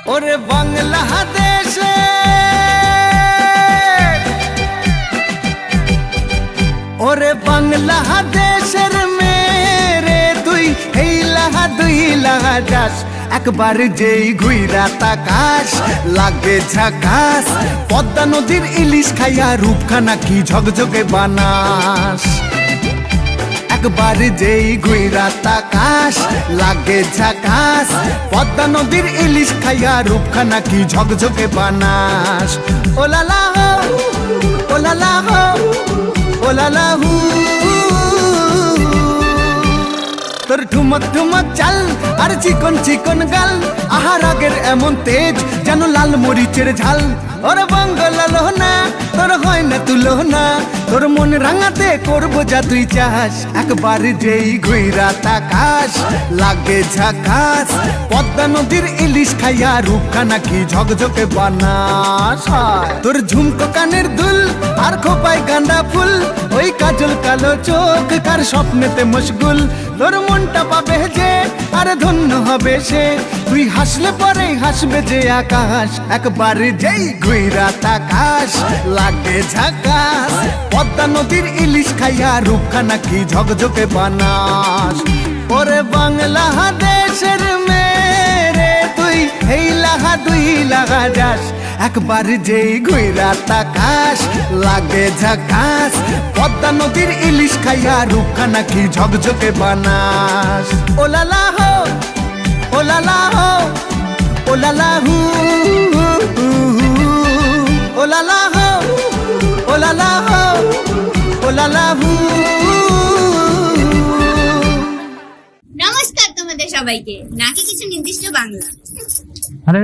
ওরে বাংলাদেশে ওরে বাংলাদেশের মেরে তুই হেইলাহা দুইলাহা যাস একবার যেই ঘুইরা তাকাস লাগে ঝাকাস পদ্মা নদীর ইলিশ খাইয়া রূপখানা কি ঝকঝকে বানাস একবার যেই ঘুইরা তাকাস লাগে ঝাকাস পদ্মা নদীর ইলিশ খাইয়া রূপখানা কি ঝকঝকে বানাস ওলালা হো ওলালা হো ওলালা হু তোর ঠুমক ঠুমক চাল আর চিকন চিকন গাল আহার আগের এমন তেজ যেন লাল মরিচের ঝাল ওর বঙ্গলালো না তোর হয় না তুলো না তোর মন রাঙাতে করবো যা তুই চাস একবার যেই ঘুইরা তাকাস লাগে ঝাকাস পদ্মা নদীর ইলিশ খাইয়া রূপখানা কি ঝকঝকে বানাস তোর ঝুমকো কানের দুল আর খোপায় গাঁদা ফুল ওই কাজল কালো চোখ কার স্বপ্নেতে মশগুল তোর মনটা পাবে যে আর ধন্য হবে সে তুই হাসলে পরে হাসবে যে আকাশ একবার যেই ঘুইরা তাকাস লাগে ঝাকাস পদ্মা নদীর ইলিশ খাইয়া রূপখানা কি ঝকঝকে বানাস ওরে বাংলাদেশের মেরে তুই হেইলাহা দুইলাহা যাস একবার যেই ঘুইরা তাকাস লাগে ঝাকাস পদ্মা নদীর ইলিশ খাইয়া রূপখানা কি ঝকঝকে বানাস ওলালা হো ওলালা হো ওলালা হু ওলালা হো ওলালা হো ওলালা হু। নমস্কার তোমাদের সবাইকে। নাকি কিছু নির্দিষ্ট বাংলা। আরে